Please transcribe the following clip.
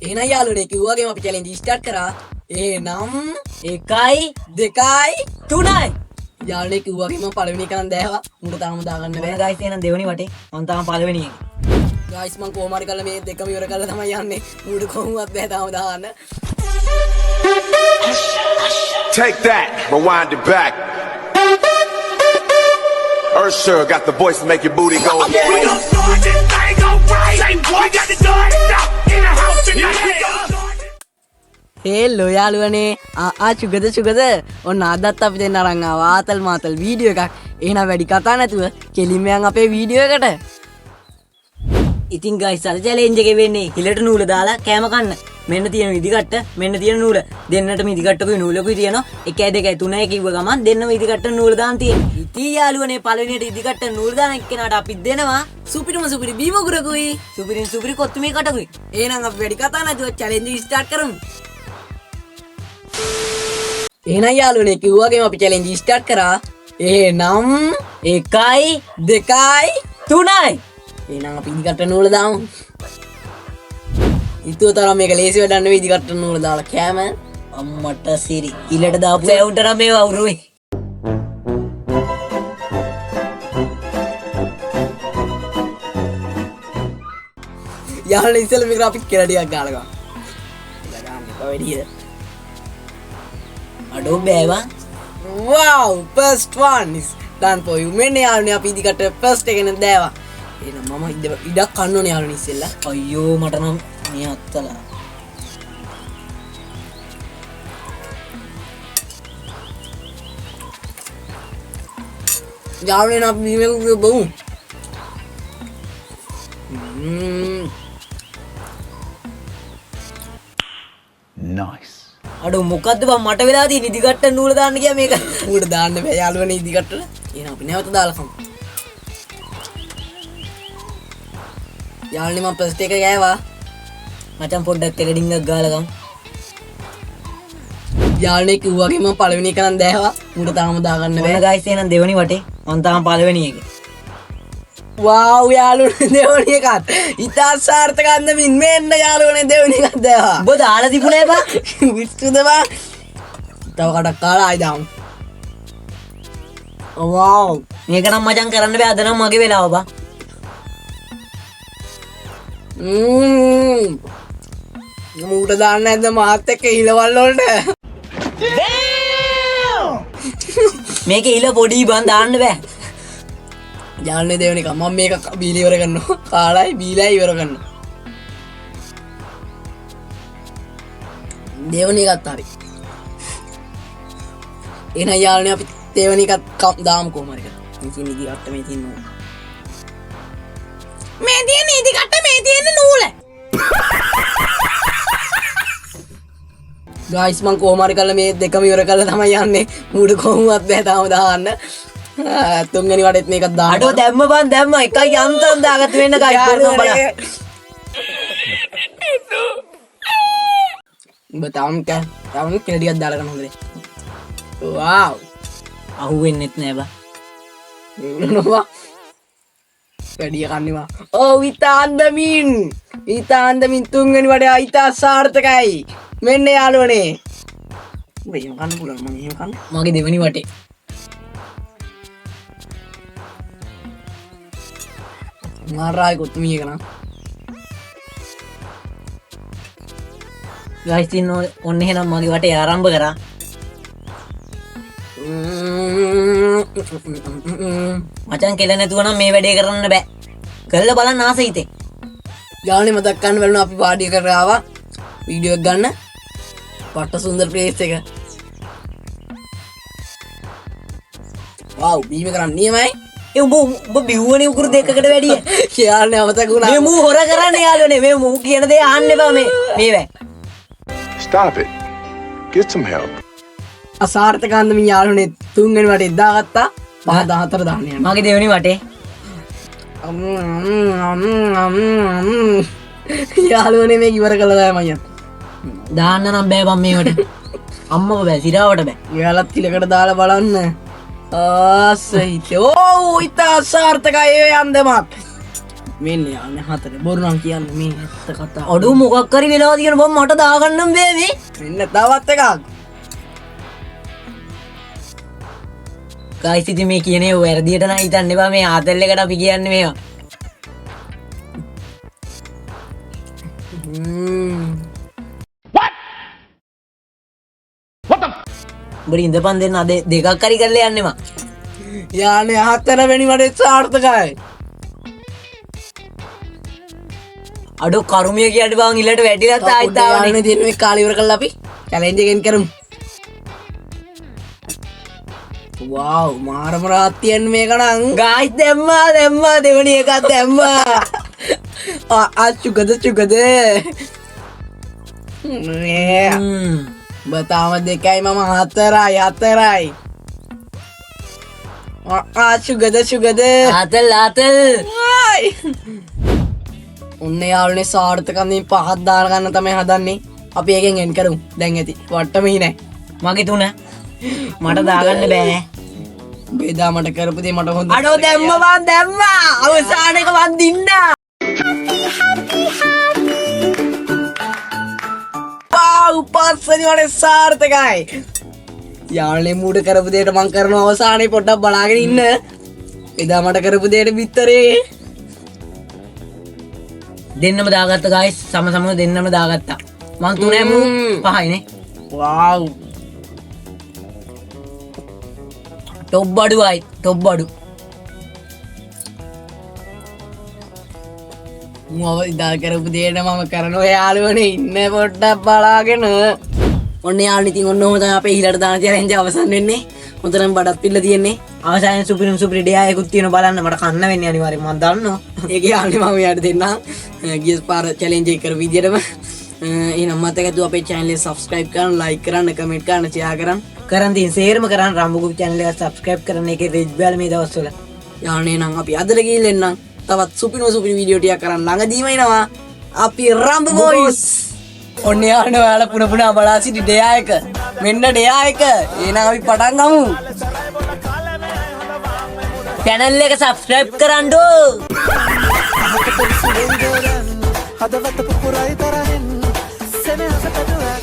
එහෙනම් යාළුවනේ කිව්වාගේම අපි චැලෙන්ජ් ස්ටාර්ට් කරා. එහෙනම් 1යි 2යි 3යි. යාළුවනේ කිව්වාගේම පළවෙනි එක නම් දැහැවා. උඹට තාම දාගන්න බෑ. ගයිස් එහෙනම් දෙවෙනි වටේ මම තාම පළවෙනි එක. ගයිස් මං කොහොම හරි කරලා මේ දෙකම ඉවර කරලා තමයි යන්නේ. උඹට කොහොමවත් බෑ තාම දාගන්න. Take that, rewind it back. Ursher got the voice to make your booty go. We gon' start this thing alright. Say what? We got the door out in the house tonight. Hello යාළුවනේ චුගද ඔන්න අදත් අපි දෙන්න අරන් ආවා ආතල් මාතල් video එකක්. එහෙනම් වැඩි කතා නැතුව කෙලින්ම යන් අපේ වීඩියෝ එකට. ඉතින් ගයිස් අර චැලෙන්ජ් එකේ වෙන්නේ හිලට නූල දාලා කෑම කන්න. මෙන්න තියෙන ඉදිකට්ට මෙන්න තියෙන නූල. දෙන්නටම ඉදිකට්ටකුයි නූලකුයි තියෙනවා. 1යි 2යි 3යි කිව්ව ගමන් දෙන්නම ඉදිකට්ට නූල දාන්න තියෙනවා. ඉතින් යාළුවනේ පළවෙනියට ඉදිකට්ට නූල දාන එක්කෙනාට අපි දෙනවා සුපිරිම සුපිරි බීමගුරකුයි සුපිරින් සුපිරි කොත්තුමේ කටකුයි. එහෙනම් අපි වැඩි කතා නැතුව චැලෙන්ජ් ස්ටාර්ට් කරමු. එහෙනම් යාළුවනේ කිව්වාගේම අපි චැලෙන්ජ් ස්ටාර්ට් කරා. එහෙනම් 1යි 2යි 3යි. එහෙනම් අපි ඉදිකට නූල දාමු. ඊතුව තරම් මේක ලේසි වැඩක් නෙවෙයි ඉදිකට නූල දාලා කෑම. අම්මට සිරි ඉලට දාපු ඇවුන්ට නම් මේව අවුරුයි. යාළුවනේ ඉස්සෙල්ලා මේක අපි කියලා ටිකක් ගාලා ගමු. ඉතින් ගන්න එපා වැඩිය. අඩෝ බෑවා. Wow, first one is done for you. මෙන්න යාළුවනේ අපි ඉදිකට first එකෙන් දෑවා. එහෙනම් මම ඉඩක් කන්න ඕනේ යාළුවනේ ඉස්සෙල්ලා. අයියෝ මට නම් මේ අත්තලා. යාළුවනේ අපි මේක බොමු. Nice. අඩෝ මොකද්ද බං මට වෙලා තියෙන ඉදිකට්ට නූල දාන්න ගියා මේක. ඌට දාන්න බෑ යාළුවනේ ඉදිකටට. එහෙනම් අපි නැවත දාලා කමු. යාළුවනේ මම first එක ගෑවා. මචං පොඩ්ඩක් තෙල ඩිංගක් ගාලා ගමු. යාළුවනේ කිව්වාගේ මම පළවෙනි එක නම් දැහැවා. ඌට තාම දාගන්න බෑ. ඔන්න ගයිස් එහෙනම් දෙවෙනි වටේ මම තාම පළවෙනි එකේ. wow යාළුවනේ දෙවෙනි එකත් ඉතා සාර්ථක අන්දමින් මෙන්න යාළුවනේ දෙවෙනි එකත් දැහැවා. ඔබ දාලා තිබුණේ බා. විශ්තුද බා. තව කඩක් කාලා ආයි දාමු. wow මේක නම් මචං කරන්න බෑ අද නම් මගේ වෙලාව බා. මූට දාන්න නැද්ද මාත් එක්ක ඉලවල් වලට? මේක ඉල පොඩි බන් දාන්න බෑ. යාළුවනේ දෙවෙනි එක මම මේක බීලා ඉවර කරනවා. කාලයි බීලා ඉවර කරනවා. දෙවෙනි එකත් හරි. එහෙනම් යාළුවනේ අපි දෙවෙනි එකත් දාමු කොහොම හරි කරලා. මේ තියෙන ඉදිකට මේ තියෙන නූල. මේ තියෙන ඉදිකට මේ තියෙන නූල. ගයිස් මං කොහොම හරි කරලා මේ දෙකම ඉවර කරලා තමයි යන්නේ. මූඩ කොහොමවත් බෑ තාම දාන්න. තුන්වෙනි වටේත් මේකක් දාන්න. අඩෝ දැම්ම බන් දැම්ම එකයි යන්තම් දාගත්ත වෙන්න ගයි කරනවා බලන්න. උඹ තාම කෙලඩියක් දාලා ගන්න හොඳේ. wow අහුවෙන්නෙත් නෑ බා. නෝවා වැඩිය කන්නවා. ඔව් ඉතාන්දමින් තුන්වෙනි වටේ ඉතා සාර්ථකයි. මෙන්න යාළුවනේ. උඹ එහෙම කන්න පුළුවන් මම එහෙම කන්න. මගේ දෙවෙනි වටේ. මාරායි කොත් මීයක නම්. ගයිස් ඉන්න ඔන්න එහෙනම් මගේ වටේ ආරම්භ කරා. මචං කෙල නැතුව නම් මේ වැඩේ කරන්න බෑ. කළා බලන්න ආස හිතේ. යාළුවනේ මතක් ගන්න බැලුණා අපි පාඩිය කරලා ආවා. වීඩියෝ එක ගන්න. පට්ට සුන්දර ප්ලේස් එක. wow බීම කරන්නේ නියමයි. ඒ උඹ බිව්වනේ උකුරු දෙකකට වැඩිය. යාළුවනේ අමතක වුණා. මේ මූ හොර කරන්නේ යාළුවනේ. මේ මූ කියන දේ අහන්න එපා මේ වැ. Stop it. Get some help. අසාර්ථක අන්දමින් යාළුවනේ තුන්වෙනි වටේ දාගත්තා. 14 දාන්න යනවා. මගේ දෙවෙනි වටේ. යාළුවනේ මේක ඉවර කළා තමයි මම. දාන්න නම් බෑ බම් මේවට. අම්මව බෑ සිරාවට බෑ. ඔයාලත් තිලකට දාලා බලන්න. ආසයිත. ඕ ඉතා සාර්ථකයි ඒ යන්දමක්. මෙන්න යන්නේ 4 බොරු නම් කියන්නේ මේ ඇත්ත කතාව. අඩු මොකක් හරි වෙනවා කියන බම් මට දාගන්නම් බේවි. මෙන්න තවත් එකක්. ගයිස් ඉතින් මේ කියන්නේ වැරදියට නම් හිතන්න එපා මේ ආතල් එකට අපි කියන්නේ මේවා. උඹට ඉඳපන් දෙන්න අද දෙකක් හරි කරලා යන්නෙම. යානේ 4 වෙනි වඩේ සාර්ථකයි. අඩු කරුමිය කියන්න බං ඉලට වැටිලා තායිත් ආවනේ. යානේ තියෙන මේ කාලේ ඉවර කරලා අපි චැලෙන්ජ් එකෙන් කරමු. වව් මාරම රාත්තියෙන් මේක නම් ගයිස් දැම්මා දෙවනි එකක් දැම්මා. චුගද නේ බතාම 2යි මම 4යි චුගද ආතල් ඔන්න යාළුවනේ සාර්ථකමින් 5ක් දාලා ගන්න තමයි හදන්නේ. අපි එකෙන් එන් කරමු. දැන් ඇති. වට්ටමී නෑ. මගේ 3 මට දාගන්න බෑ. බෙදා මට කරපු දේ මට හොඳ. අඩෝ දැම්මා අවසාන එක මන් දින්න. පාව් පස්වෙනි වනේ සාර්ථකයි. යාළුවනේ මූඩ කරපු දෙයට මං කරන අවසානයේ පොඩ්ඩක් බලාගෙන ඉන්න. එදා මට කරපු දෙයට බිත්තරේ දෙන්නම දාගත්ත ගයිස් සම දෙන්නම දාගත්තා. මං 3 මු 5යිනේ. වව් ටොප් බඩුවයි ටොප් බඩු. මම ඉදා කරපු දෙයට මම කරනවා යාළුවනේ ඉන්න පොඩ්ඩක් බලාගෙන. ඔන්න යාළුවනේ ඉතින් ඔන්න ඔහොම තමයි අපේ හිලට දාන චැලෙන්ජ් අවසන් වෙන්නේ. හොඳටම බඩත් පිල්ල තියෙන්නේ. අවසානයේ සුපිරි ඩියායකුත් තියෙන බලන්න මට කන්න වෙන්නේ අනිවාර්යෙන් මම දන්නවා. ඒක යාළුවනේ මම යාට දෙන්නම්. ගියස් පාර චැලෙන්ජ් එක කරපු විදියටම. එහෙනම් මතක ඇතුව අපේ channel එක subscribe කරන්න, like කරන්න, comment කරන්න, share කරන්න. කරන් තියෙන සේරම කරන් රම්බුගු channel එක subscribe කරන්න ඒකේ රෙජ් බැල මේ දවස්වල. යාළුවනේ නම් අපි අදට ගිහින් එන්නම්. තවත් සුපිරි වීඩියෝ ටිකක් කරන් ළඟදීම එනවා. අපි රම්බු බොයිස්. ඔන්න යාළුවනේ ඔයාලා පුන බලා සිටි ඩෙයා එක. මෙන්න ඩෙයා එක. එහෙනම් අපි පටන් ගමු. channel එක subscribe කරන්නෝ. හදවත පුපුරයි තරහෙන් සෙනෙහස පැතුවා